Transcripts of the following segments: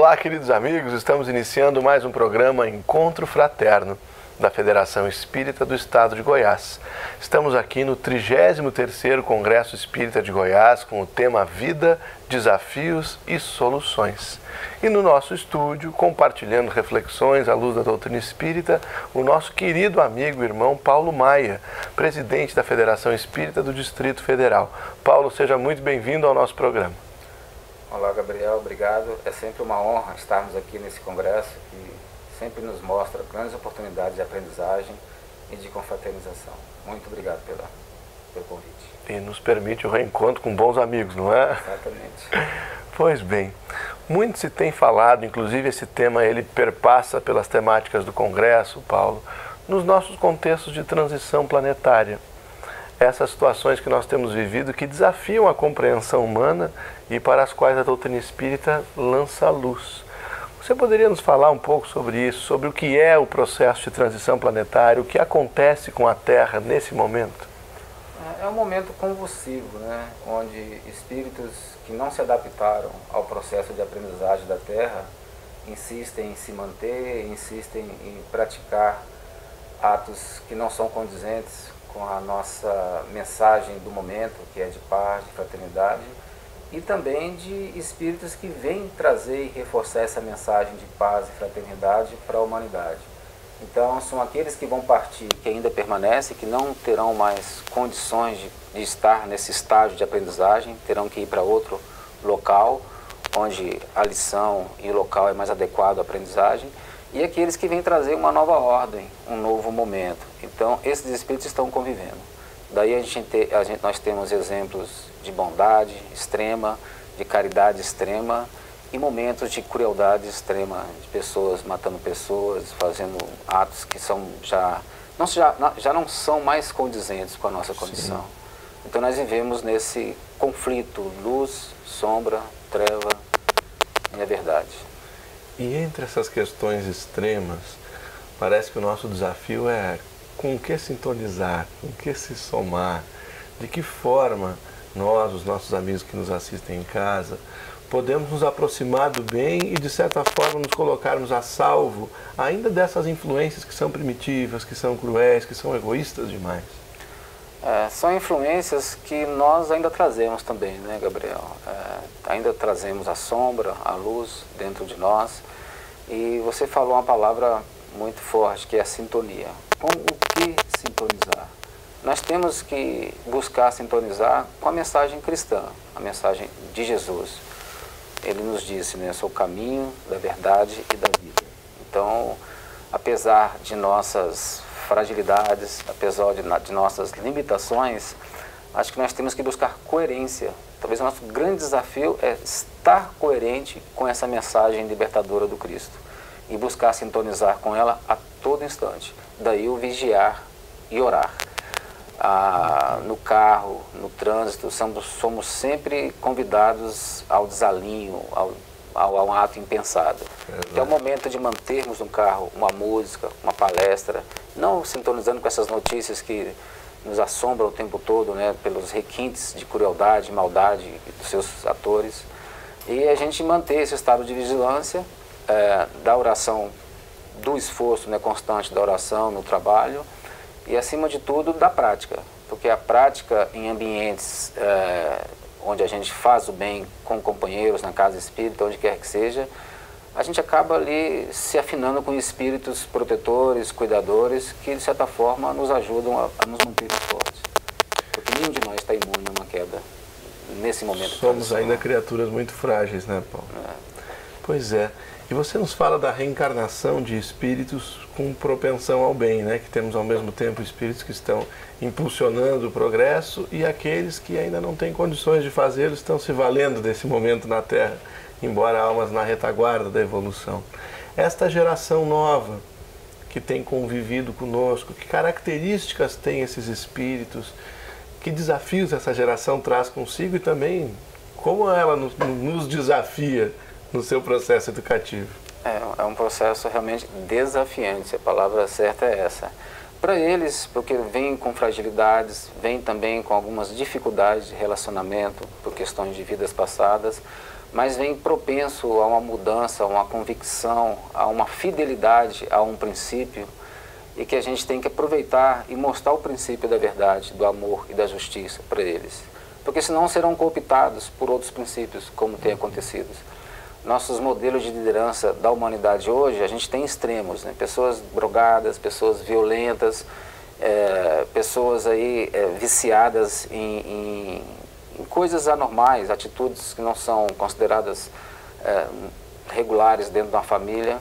Olá, queridos amigos, estamos iniciando mais um programa Encontro Fraterno da Federação Espírita do Estado de Goiás. Estamos aqui no 33º Congresso Espírita de Goiás com o tema Vida, Desafios e Soluções. E no nosso estúdio, compartilhando reflexões à luz da doutrina espírita, o nosso querido amigo e irmão Paulo Maia, presidente da Federação Espírita do Distrito Federal. Paulo, seja muito bem-vindo ao nosso programa. Olá, Gabriel, obrigado. É sempre uma honra estarmos aqui nesse congresso que sempre nos mostra grandes oportunidades de aprendizagem e de confraternização. Muito obrigado pelo convite. E nos permite o reencontro com bons amigos, não é? Exatamente. Pois bem, muito se tem falado, inclusive esse tema ele perpassa pelas temáticas do Congresso, Paulo, nos nossos contextos de transição planetária. Essas situações que nós temos vivido que desafiam a compreensão humana e para as quais a doutrina espírita lança luz. Você poderia nos falar um pouco sobre isso, sobre o que é o processo de transição planetária, o que acontece com a Terra nesse momento? É um momento convulsivo, né? Onde espíritos que não se adaptaram ao processo de aprendizagem da Terra insistem em se manter, insistem em praticar atos que não são condizentes com a nossa mensagem do momento, que é de paz, de fraternidade, e também de espíritos que vêm trazer e reforçar essa mensagem de paz e fraternidade para a humanidade. Então, são aqueles que vão partir, que ainda permanecem, que não terão mais condições de estar nesse estágio de aprendizagem, terão que ir para outro local, onde a lição e o local é mais adequado à aprendizagem, e aqueles que vêm trazer uma nova ordem, um novo momento. Então, esses espíritos estão convivendo. Daí nós temos exemplos de bondade extrema, de caridade extrema e momentos de crueldade extrema, de pessoas matando pessoas, fazendo atos que já não são mais condizentes com a nossa condição. Sim. Então, nós vivemos nesse conflito, luz, sombra, treva e a verdade. E entre essas questões extremas, parece que o nosso desafio é com o que sintonizar, com o que se somar, de que forma nós, os nossos amigos que nos assistem em casa, podemos nos aproximar do bem e de certa forma nos colocarmos a salvo ainda dessas influências que são primitivas, que são cruéis, que são egoístas demais. São influências que nós ainda trazemos também, né, Gabriel? Ainda trazemos a sombra, a luz dentro de nós. E você falou uma palavra muito forte, que é a sintonia. Com o que sintonizar? Nós temos que buscar sintonizar com a mensagem cristã, a mensagem de Jesus. Ele nos disse, né, eu sou o caminho da verdade e da vida. Então, apesar de nossas fragilidades, apesar de nossas limitações, acho que nós temos que buscar coerência. Talvez o nosso grande desafio é estar coerente com essa mensagem libertadora do Cristo e buscar sintonizar com ela a todo instante. Daí o vigiar e orar. No carro, no trânsito, somos sempre convidados ao desalinho, a um ato impensado. É o momento de mantermos no carro uma música, uma palestra, não sintonizando com essas notícias que nos assombram o tempo todo, né, pelos requintes de crueldade, maldade dos seus atores, e a gente manter esse estado de vigilância, da oração, do esforço, né, constante da oração no trabalho, e acima de tudo da prática, porque a prática em ambientes onde a gente faz o bem com companheiros, na casa espírita, onde quer que seja, a gente acaba ali se afinando com espíritos protetores, cuidadores, que de certa forma nos ajudam a nos manter fortes. Porque nenhum de nós está imune a uma queda nesse momento. Somos ainda criaturas muito frágeis, né, Paulo? Pois é. E você nos fala da reencarnação de espíritos com propensão ao bem, né? Que temos ao mesmo tempo espíritos que estão impulsionando o progresso e aqueles que ainda não têm condições de fazê-lo estão se valendo desse momento na Terra, embora almas na retaguarda da evolução. Esta geração nova que tem convivido conosco, que características tem esses espíritos, que desafios essa geração traz consigo e também como ela nos desafia no seu processo educativo? É um processo realmente desafiante, a palavra certa é essa. Para eles, porque vêm com fragilidades, vêm também com algumas dificuldades de relacionamento por questões de vidas passadas, mas vem propenso a uma mudança, a uma convicção, a uma fidelidade a um princípio, e que a gente tem que aproveitar e mostrar o princípio da verdade, do amor e da justiça para eles. Porque senão serão cooptados por outros princípios, como tem acontecido. Nossos modelos de liderança da humanidade hoje, a gente tem extremos, né? Pessoas drogadas, pessoas violentas, pessoas aí viciadas em coisas anormais, atitudes que não são consideradas regulares dentro de uma família.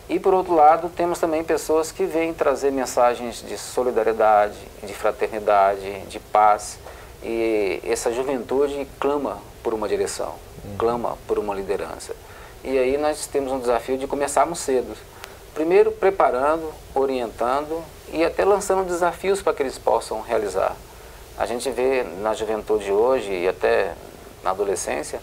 E, por outro lado, temos também pessoas que vêm trazer mensagens de solidariedade, de fraternidade, de paz. E essa juventude clama por uma direção, clama por uma liderança. E aí nós temos um desafio de começarmos cedo. Primeiro, preparando, orientando e até lançando desafios para que eles possam realizar. A gente vê na juventude hoje e até na adolescência,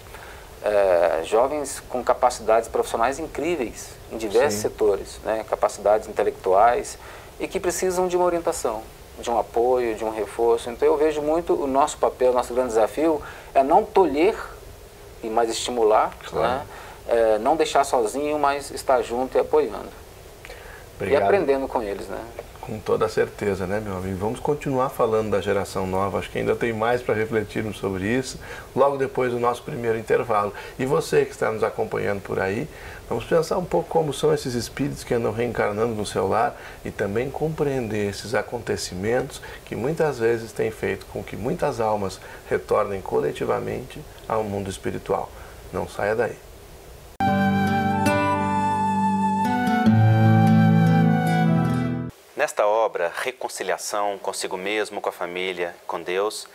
jovens com capacidades profissionais incríveis em diversos setores, né? Capacidades intelectuais e que precisam de uma orientação, de um apoio, de um reforço. Então eu vejo muito o nosso papel, o nosso grande desafio é não tolher e mais estimular, né? Não deixar sozinho, mas estar junto e apoiando. Obrigado. E aprendendo com eles, né? Com toda certeza, né, meu amigo? Vamos continuar falando da geração nova, acho que ainda tem mais para refletirmos sobre isso, logo depois do nosso primeiro intervalo. E você que está nos acompanhando por aí, vamos pensar um pouco como são esses espíritos que andam reencarnando no seu lar e também compreender esses acontecimentos que muitas vezes têm feito com que muitas almas retornem coletivamente ao mundo espiritual. Não saia daí. Nesta obra, Reconciliação consigo mesmo, com a família, com Deus,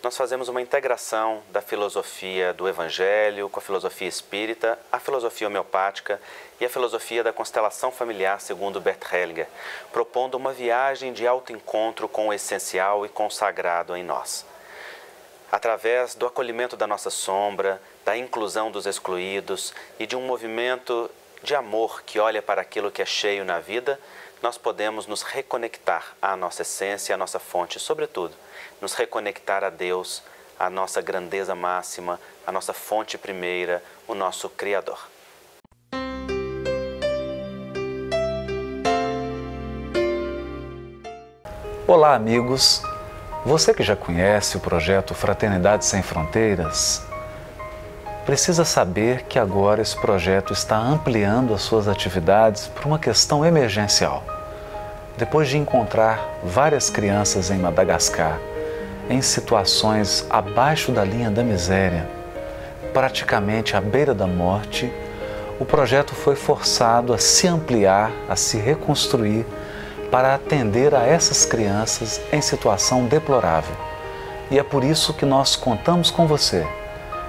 nós fazemos uma integração da filosofia do Evangelho com a filosofia espírita, a filosofia homeopática e a filosofia da constelação familiar segundo Bert Hellinger, propondo uma viagem de autoencontro com o essencial e consagrado em nós. Através do acolhimento da nossa sombra, da inclusão dos excluídos e de um movimento de amor que olha para aquilo que é cheio na vida, nós podemos nos reconectar à nossa essência, à nossa fonte, e, sobretudo, nos reconectar a Deus, à nossa grandeza máxima, à nossa fonte primeira, o nosso Criador. Olá, amigos! Você que já conhece o projeto Fraternidade Sem Fronteiras, precisa saber que agora esse projeto está ampliando as suas atividades por uma questão emergencial. Depois de encontrar várias crianças em Madagascar em situações abaixo da linha da miséria, praticamente à beira da morte, o projeto foi forçado a se ampliar, a se reconstruir para atender a essas crianças em situação deplorável. E é por isso que nós contamos com você.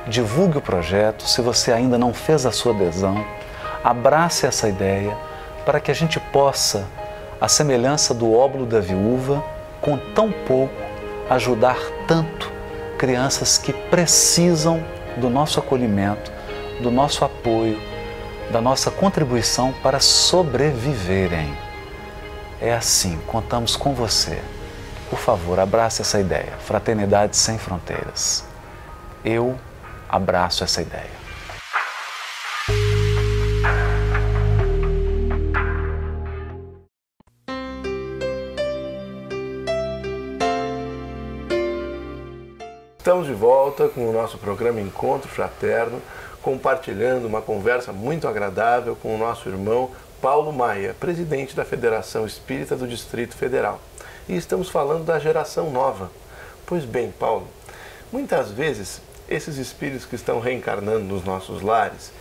Divulgue o projeto, se você ainda não fez a sua adesão, abrace essa ideia para que a gente possa, à semelhança do óbolo da viúva, com tão pouco, ajudar tanto crianças que precisam do nosso acolhimento, do nosso apoio, da nossa contribuição para sobreviverem. É assim, contamos com você. Por favor, abrace essa ideia, Fraternidade Sem Fronteiras. Eu abraço essa ideia. Estamos de volta com o nosso programa Encontro Fraterno, compartilhando uma conversa muito agradável com o nosso irmão Paulo Maia, presidente da Federação Espírita do Distrito Federal. E estamos falando da geração nova. Pois bem, Paulo, muitas vezes esses espíritos que estão reencarnando nos nossos lares,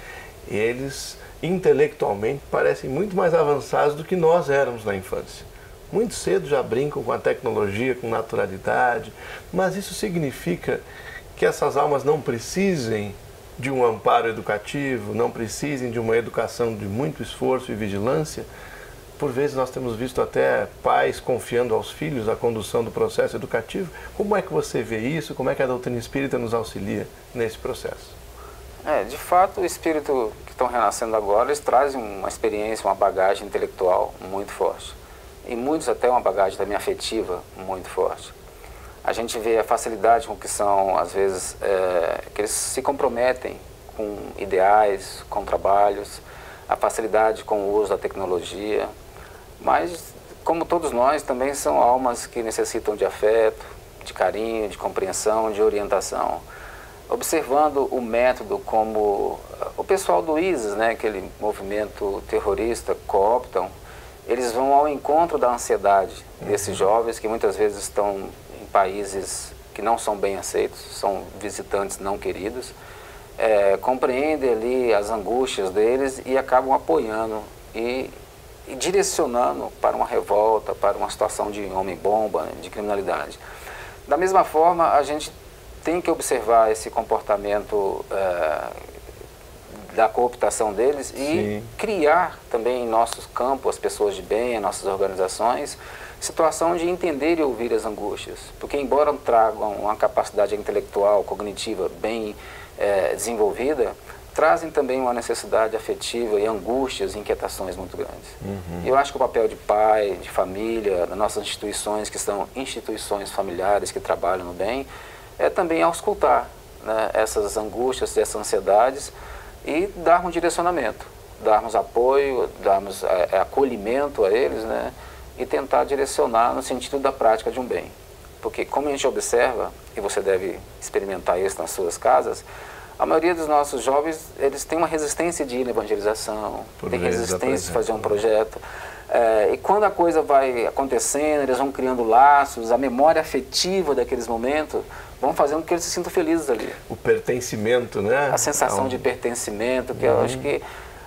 eles intelectualmente parecem muito mais avançados do que nós éramos na infância. Muito cedo já brincam com a tecnologia, com naturalidade, mas isso significa que essas almas não precisem de um amparo educativo, não precisem de uma educação de muito esforço e vigilância? Por vezes nós temos visto até pais confiando aos filhos a condução do processo educativo. Como é que você vê isso? Como é que a doutrina espírita nos auxilia nesse processo? De fato, o espírito que estão renascendo agora, eles trazem uma experiência, uma bagagem intelectual muito forte. E muitos até uma bagagem também afetiva muito forte. A gente vê a facilidade com que são, às vezes, que eles se comprometem com ideais, com trabalhos, a facilidade com o uso da tecnologia, mas, como todos nós, também são almas que necessitam de afeto, de carinho, de compreensão, de orientação. Observando o método como o pessoal do ISIS, né, aquele movimento terrorista, cooptam, eles vão ao encontro da ansiedade desses jovens que muitas vezes estão em países que não são bem aceitos, são visitantes não queridos, compreendem ali as angústias deles e acabam apoiando e direcionando para uma revolta, para uma situação de homem-bomba, de criminalidade. Da mesma forma, a gente tem que observar esse comportamento da cooptação deles e criar também em nossos campos, as pessoas de bem, as nossas organizações, situação de entender e ouvir as angústias. Porque embora tragam uma capacidade intelectual, cognitiva bem desenvolvida, trazem também uma necessidade afetiva e angústias e inquietações muito grandes. E eu acho que o papel de pai, de família, das nossas instituições, que são instituições familiares que trabalham no bem, é também auscultar, né, essas angústias, essas ansiedades e darmos direcionamento, darmos apoio, darmos acolhimento a eles, né, e tentar direcionar no sentido da prática de um bem. Porque como a gente observa, e você deve experimentar isso nas suas casas, a maioria dos nossos jovens, eles têm uma resistência de ir na evangelização, tem resistência de fazer um projeto. E quando a coisa vai acontecendo, eles vão criando laços, a memória afetiva daqueles momentos vão fazendo com que eles se sintam felizes ali. O pertencimento, né? A sensação de pertencimento, que eu acho que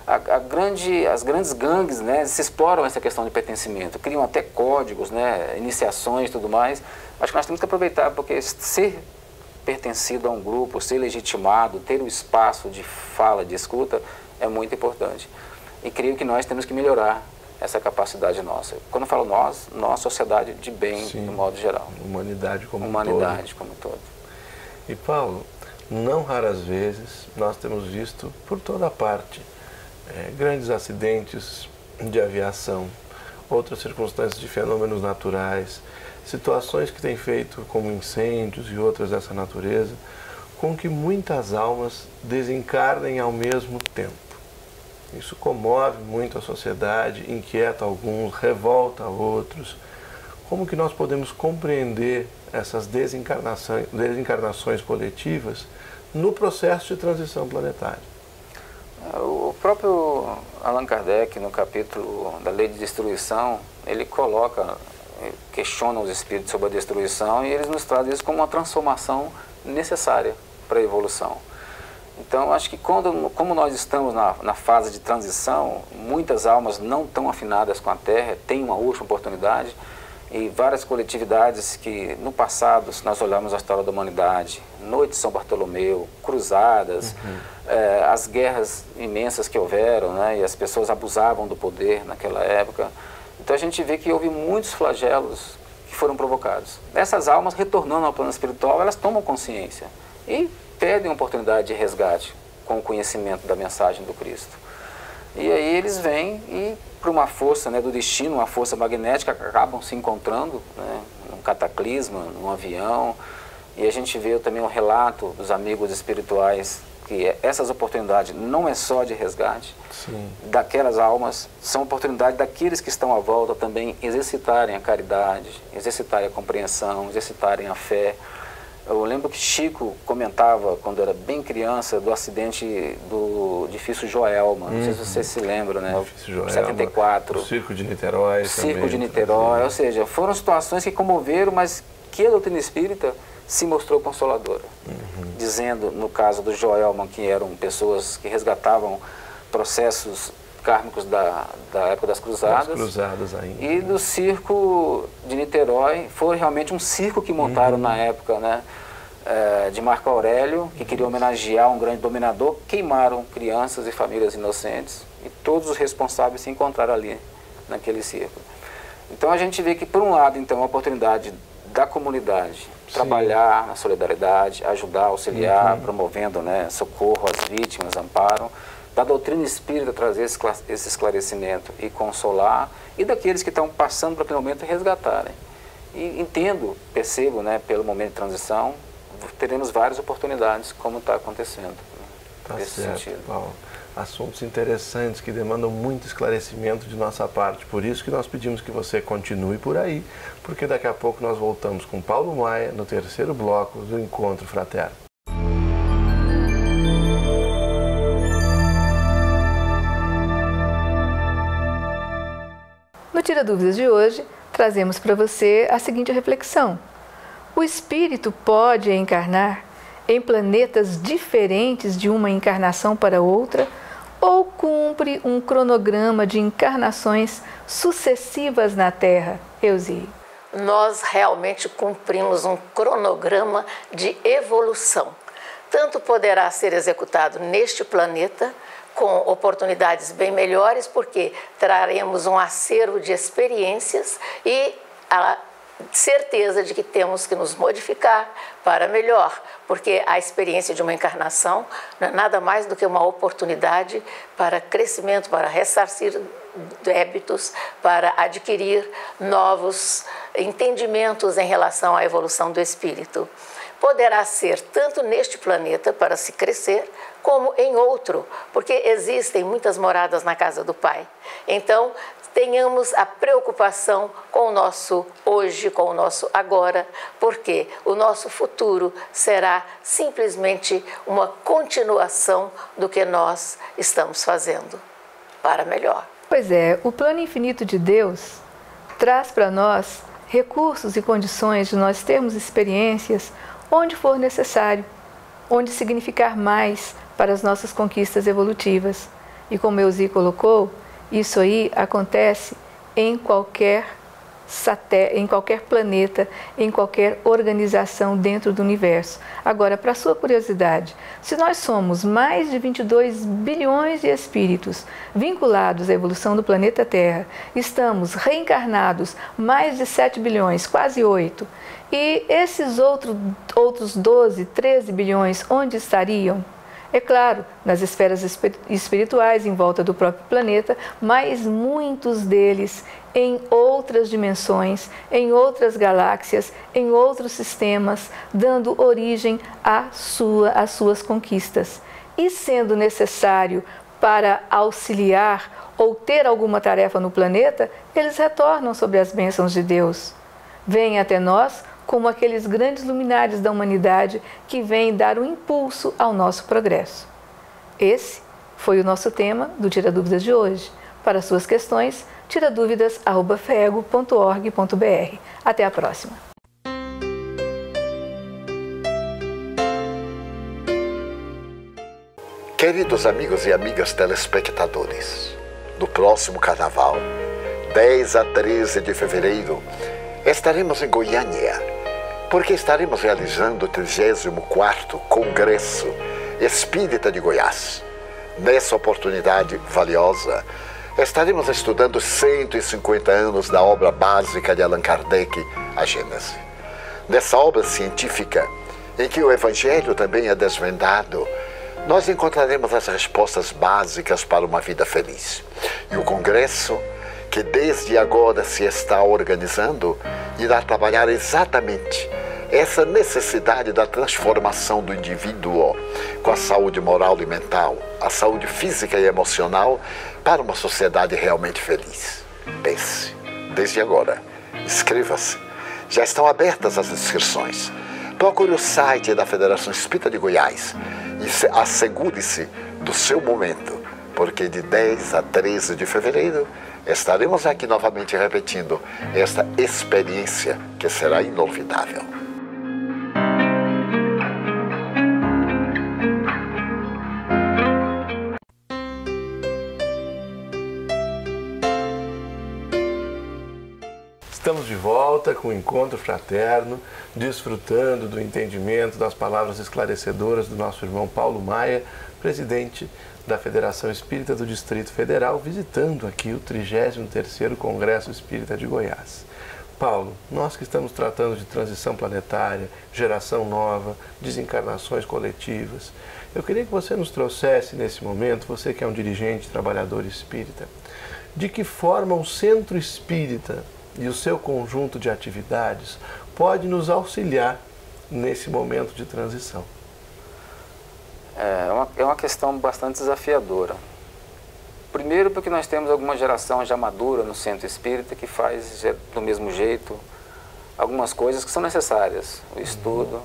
as grandes gangues, né, se exploram essa questão de pertencimento, criam até códigos, né, iniciações e tudo mais. Acho que nós temos que aproveitar, porque ser pertencido a um grupo, ser legitimado, ter um espaço de fala, de escuta, é muito importante. E creio que nós temos que melhorar essa capacidade nossa. Quando eu falo nós sociedade de bem, no modo geral. Humanidade como um todo. E Paulo, não raras vezes nós temos visto por toda parte grandes acidentes de aviação, outras circunstâncias de fenômenos naturais, situações que têm feito como incêndios e outras dessa natureza, com que muitas almas desencarnem ao mesmo tempo. Isso comove muito a sociedade, inquieta alguns, revolta outros. Como que nós podemos compreender essas desencarnações coletivas no processo de transição planetária? O próprio Allan Kardec, no capítulo da Lei de Destruição, ele questiona os espíritos sobre a destruição e eles nos trazem isso como uma transformação necessária para a evolução. Então, acho que como nós estamos na fase de transição, muitas almas não tão afinadas com a Terra, têm uma última oportunidade, e várias coletividades que, no passado, se nós olharmos a história da humanidade, Noite de São Bartolomeu, cruzadas, as guerras imensas que houveram, né, e as pessoas abusavam do poder naquela época. Então, a gente vê que houve muitos flagelos que foram provocados. Essas almas, retornando ao plano espiritual, elas tomam consciência e pedem uma oportunidade de resgate com o conhecimento da mensagem do Cristo. E aí eles vêm e, por uma força, né, do destino, uma força magnética, acabam se encontrando, né, num cataclisma, num avião. E a gente vê também o relato dos amigos espirituais que essas oportunidades não é só de resgate daquelas almas, são oportunidades daqueles que estão à volta também exercitarem a caridade, exercitarem a compreensão, exercitarem a fé. Eu lembro que Chico comentava, quando era bem criança, do acidente do edifício Joelma. Não sei se você se lembra, né? Edifício Joelma, 74. O Circo de Niterói. Circo de Niterói. Ou seja, foram situações que comoveram, mas que a doutrina espírita se mostrou consoladora. Dizendo, no caso do Joelma, que eram pessoas que resgatavam processos kármicos da época das cruzadas. Das cruzadas ainda. E do circo de Niterói, foi realmente um circo que montaram na época, né, de Marco Aurélio, que queria homenagear um grande dominador, queimaram crianças e famílias inocentes, e todos os responsáveis se encontraram ali, naquele circo. Então a gente vê que, por um lado, então, a oportunidade da comunidade trabalhar na solidariedade, ajudar, auxiliar, promovendo, né, socorro às vítimas, amparo, da doutrina espírita trazer esse esclarecimento e consolar, e daqueles que estão passando por aquele momento resgatarem. E percebo, né, pelo momento de transição, teremos várias oportunidades, como está acontecendo. nesse sentido. Paulo. Assuntos interessantes que demandam muito esclarecimento de nossa parte. Por isso que nós pedimos que você continue por aí, porque daqui a pouco nós voltamos com Paulo Maia no terceiro bloco do Encontro Fraterno. No Tira Dúvidas de hoje, trazemos para você a seguinte reflexão. O espírito pode encarnar em planetas diferentes de uma encarnação para outra ou cumpre um cronograma de encarnações sucessivas na Terra, Elzi? Nós realmente cumprimos um cronograma de evolução. Tanto poderá ser executado neste planeta, com oportunidades bem melhores, porque traremos um acervo de experiências e a certeza de que temos que nos modificar para melhor, porque a experiência de uma encarnação não é nada mais do que uma oportunidade para crescimento, para ressarcir débitos, para adquirir novos entendimentos em relação à evolução do espírito. Poderá ser tanto neste planeta para se crescer, como em outro, porque existem muitas moradas na casa do Pai. Então, tenhamos a preocupação com o nosso hoje, com o nosso agora, porque o nosso futuro será simplesmente uma continuação do que nós estamos fazendo para melhor. Pois é, o plano infinito de Deus traz para nós recursos e condições de nós termos experiências onde for necessário, onde significar mais para as nossas conquistas evolutivas. E como Elzi colocou, isso aí acontece em qualquer planeta, em qualquer organização dentro do universo. Agora, para sua curiosidade, se nós somos mais de 22 bilhões de espíritos vinculados à evolução do planeta Terra, estamos reencarnados mais de 7 bilhões, quase 8, e esses outros 12, 13 bilhões, onde estariam? É claro, nas esferas espirituais em volta do próprio planeta, mas muitos deles em outras dimensões, em outras galáxias, em outros sistemas, dando origem às suas conquistas. E sendo necessário para auxiliar ou ter alguma tarefa no planeta, eles retornam sobre as bênçãos de Deus. Vêm até nós como aqueles grandes luminares da humanidade que vêm dar um impulso ao nosso progresso. Esse foi o nosso tema do Tira Dúvidas de hoje. Para suas questões, tiraduvidas@fego.org.br. Até a próxima. Queridos amigos e amigas telespectadores, no próximo Carnaval, 10 a 13 de fevereiro, estaremos em Goiânia, porque estaremos realizando o 34º Congresso Espírita de Goiás. Nessa oportunidade valiosa, estaremos estudando os 150 anos da obra básica de Allan Kardec, a Gênese. Nessa obra científica, em que o Evangelho também é desvendado, nós encontraremos as respostas básicas para uma vida feliz. E o Congresso, que desde agora se está organizando, irá trabalhar exatamente essa necessidade da transformação do indivíduo com a saúde moral e mental, a saúde física e emocional para uma sociedade realmente feliz. Pense, desde agora, inscreva-se. Já estão abertas as inscrições. Procure o site da Federação Espírita de Goiás e assegure-se do seu momento, porque de 10 a 13 de fevereiro estaremos aqui novamente repetindo esta experiência que será inolvidável. Estamos de volta com o Encontro Fraterno, desfrutando do entendimento das palavras esclarecedoras do nosso irmão Paulo Maia, presidente da Federação Espírita do Distrito Federal, visitando aqui o 33º Congresso Espírita de Goiás. Paulo, nós que estamos tratando de transição planetária, geração nova, desencarnações coletivas, eu queria que você nos trouxesse nesse momento, você que é um dirigente, trabalhador espírita, de que forma o Centro Espírita e o seu conjunto de atividades pode nos auxiliar nesse momento de transição. É uma questão bastante desafiadora. Primeiro porque nós temos alguma geração já madura no centro espírita que faz do mesmo jeito algumas coisas que são necessárias, o estudo.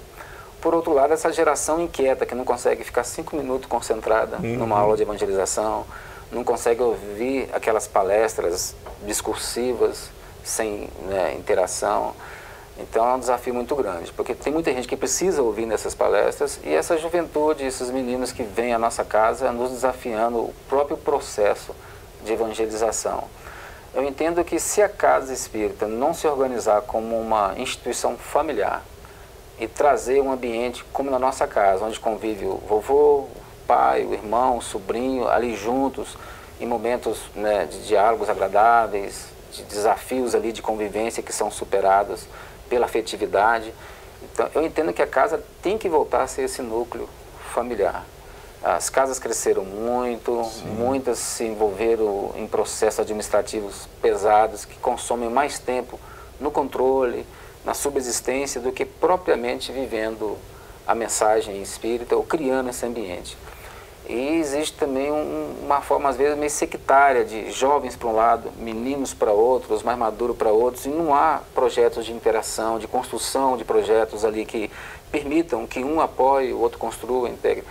Por outro lado, essa geração inquieta que não consegue ficar 5 minutos concentrada numa aula de evangelização, não consegue ouvir aquelas palestras discursivas sem, né, interação. Então é um desafio muito grande, porque tem muita gente que precisa ouvir nessas palestras e essa juventude, esses meninos que vêm à nossa casa nos desafiando o próprio processo de evangelização. Eu entendo que se a casa espírita não se organizar como uma instituição familiar e trazer um ambiente como na nossa casa, onde convive o vovô, o pai, o irmão, o sobrinho, ali juntos, em momentos, né, de diálogos agradáveis, de desafios ali de convivência que são superados pela afetividade. Então, eu entendo que a casa tem que voltar a ser esse núcleo familiar. As casas cresceram muito, muitas se envolveram em processos administrativos pesados que consomem mais tempo no controle, na subsistência, do que propriamente vivendo a mensagem espírita ou criando esse ambiente. E existe também uma forma, às vezes, meio sectária, de jovens para um lado, meninos para outros, mais maduros para outros, e não há projetos de interação, de construção de projetos ali que permitam que um apoie, o outro construa, integre.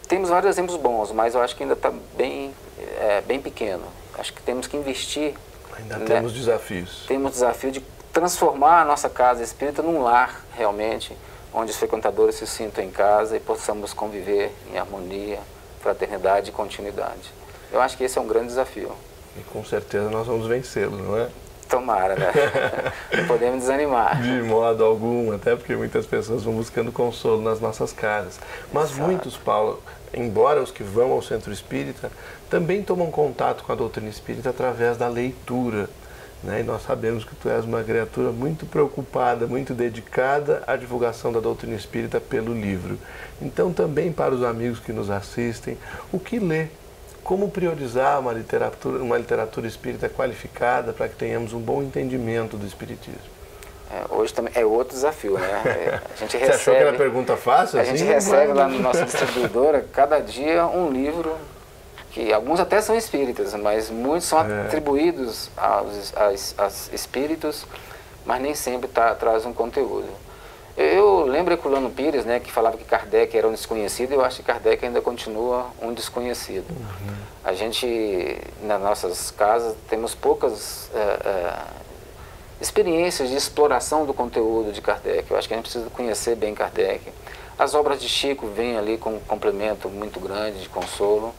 Temos vários exemplos bons, mas eu acho que ainda está bem pequeno. Acho que temos que investir. Ainda, né? Temos desafios. Temos desafio de transformar a nossa casa espírita num lar, realmente, onde os frequentadores se sintam em casa e possamos conviver em harmonia, fraternidade e continuidade. Eu acho que esse é um grande desafio. E com certeza nós vamos vencê-lo, não é? Tomara, né? Não podemos desanimar. De modo algum, até porque muitas pessoas vão buscando consolo nas nossas casas. Mas Exato. Muitos, Paulo, embora os que vão ao centro espírita, também tomam contato com a doutrina espírita através da leitura. Né? E nós sabemos que tu és uma criatura muito preocupada, muito dedicada à divulgação da doutrina espírita pelo livro. Então, também para os amigos que nos assistem, o que ler? Como priorizar uma literatura espírita qualificada para que tenhamos um bom entendimento do espiritismo? Hoje também é outro desafio, né? A gente recebe, você achou que era pergunta fácil? A gente recebe lá na nossa distribuidora, cada dia, um livro, que alguns até são espíritas, mas muitos são atribuídos aos espíritos, mas nem sempre traz um conteúdo. Eu lembro que o Lano Pires, né, que falava que Kardec era um desconhecido, eu acho que Kardec ainda continua um desconhecido. A gente, nas nossas casas, temos poucas experiências de exploração do conteúdo de Kardec. Eu acho que a gente precisa conhecer bem Kardec. As obras de Chico vêm ali com um complemento muito grande de consolo.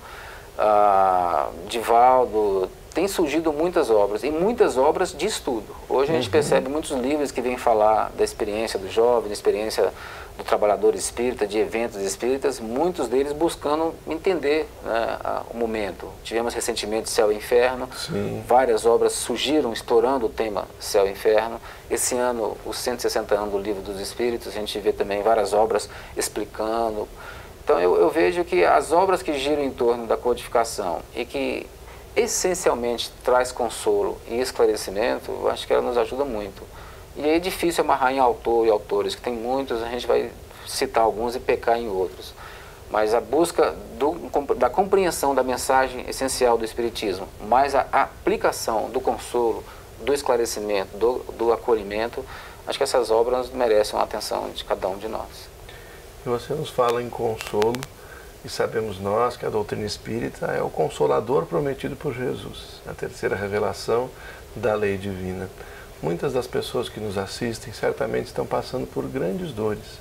Divaldo, tem surgido muitas obras, e muitas obras de estudo. Hoje a gente percebe muitos livros que vêm falar da experiência do jovem, da experiência do trabalhador espírita, de eventos espíritas, muitos deles buscando entender, né, o momento. Tivemos recentemente Céu e Inferno, várias obras surgiram explorando o tema Céu e Inferno. Esse ano, os 160 anos do Livro dos Espíritos, a gente vê também várias obras explicando. Então eu vejo que as obras que giram em torno da codificação e que essencialmente traz consolo e esclarecimento, eu acho que ela nos ajuda muito. E é difícil amarrar em autor e autores, que tem muitos, a gente vai citar alguns e pecar em outros. Mas a busca da compreensão da mensagem essencial do Espiritismo, mais a aplicação do consolo, do esclarecimento, do acolhimento, acho que essas obras merecem a atenção de cada um de nós. E você nos fala em consolo, e sabemos nós que a doutrina espírita é o consolador prometido por Jesus, a terceira revelação da lei divina. Muitas das pessoas que nos assistem certamente estão passando por grandes dores.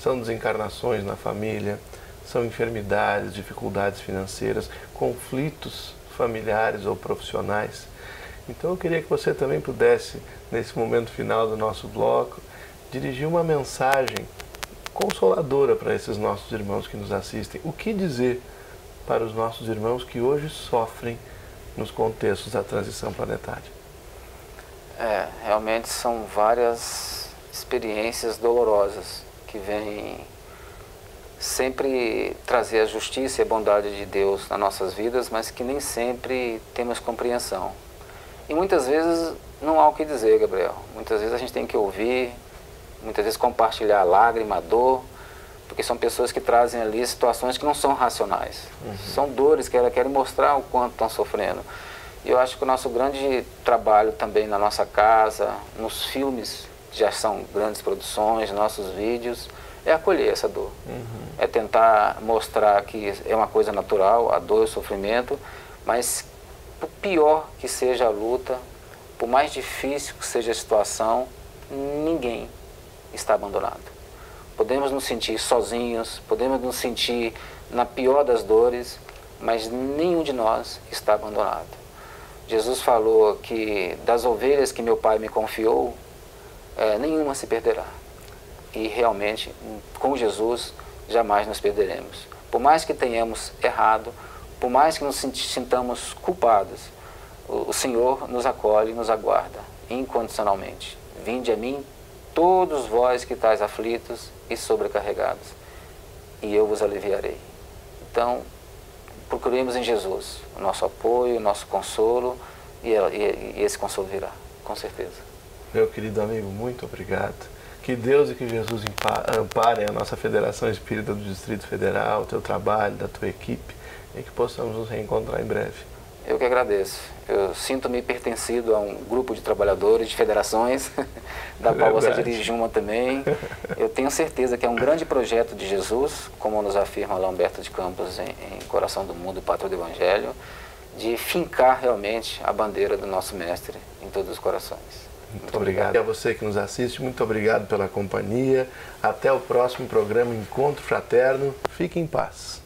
São desencarnações na família, são enfermidades, dificuldades financeiras, conflitos familiares ou profissionais. Então eu queria que você também pudesse, nesse momento final do nosso bloco, dirigir uma mensagem consoladora para esses nossos irmãos que nos assistem. O que dizer para os nossos irmãos que hoje sofrem nos contextos da transição planetária? Realmente são várias experiências dolorosas que vêm sempre trazer a justiça e a bondade de Deus nas nossas vidas, mas que nem sempre temos compreensão. E muitas vezes não há o que dizer, Gabriel. Muitas vezes a gente tem que ouvir, muitas vezes compartilhar a lágrima, a dor, porque são pessoas que trazem ali situações que não são racionais. São dores que elas querem mostrar o quanto estão sofrendo. E eu acho que o nosso grande trabalho também na nossa casa, nos filmes, já são grandes produções, nossos vídeos, é acolher essa dor. É tentar mostrar que é uma coisa natural, a dor e o sofrimento, mas por pior que seja a luta, por mais difícil que seja a situação, ninguém está abandonado. Podemos nos sentir sozinhos, podemos nos sentir na pior das dores, mas nenhum de nós está abandonado. Jesus falou que das ovelhas que meu Pai me confiou, nenhuma se perderá. E realmente, com Jesus, jamais nos perderemos. Por mais que tenhamos errado, por mais que nos sintamos culpados, o Senhor nos acolhe e nos aguarda incondicionalmente. Vinde a mim, todos vós que estáis aflitos e sobrecarregados, e eu vos aliviarei. Então, procuremos em Jesus o nosso apoio, o nosso consolo, e esse consolo virá, com certeza. Meu querido amigo, muito obrigado. Que Deus e que Jesus amparem a nossa Federação Espírita do Distrito Federal, o teu trabalho, da tua equipe, e que possamos nos reencontrar em breve. Eu que agradeço. Eu sinto-me pertencido a um grupo de trabalhadores, de federações, da qual você dirige uma também. Eu tenho certeza que é um grande projeto de Jesus, como nos afirma lá Humberto de Campos em Coração do Mundo, Pátria do Evangelho, de fincar realmente a bandeira do nosso Mestre em todos os corações. Muito obrigado. E a você que nos assiste, muito obrigado pela companhia. Até o próximo programa Encontro Fraterno. Fique em paz.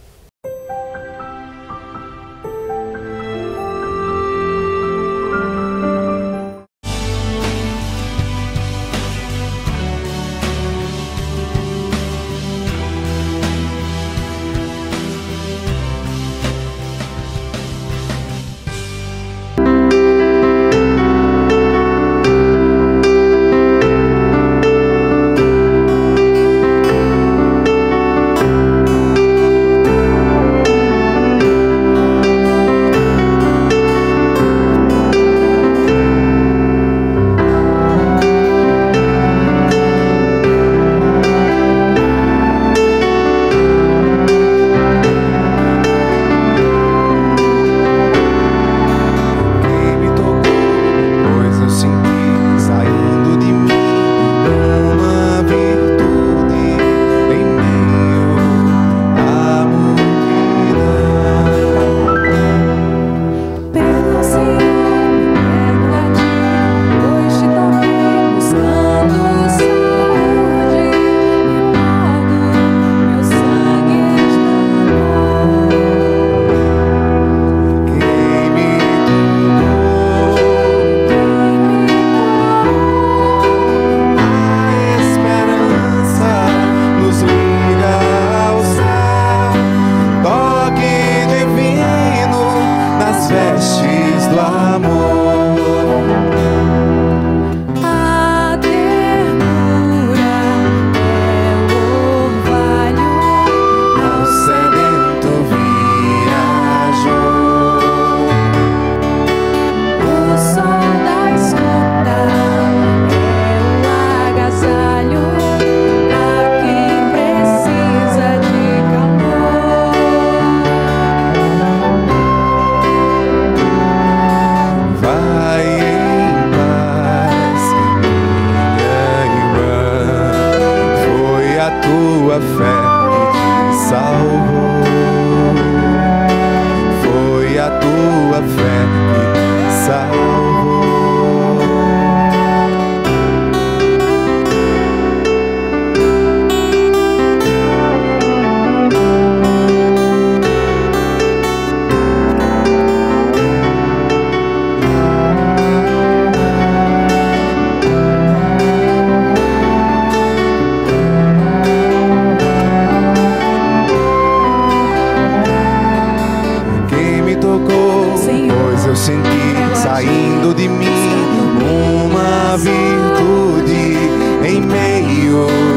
saindo de mim uma virtude em meio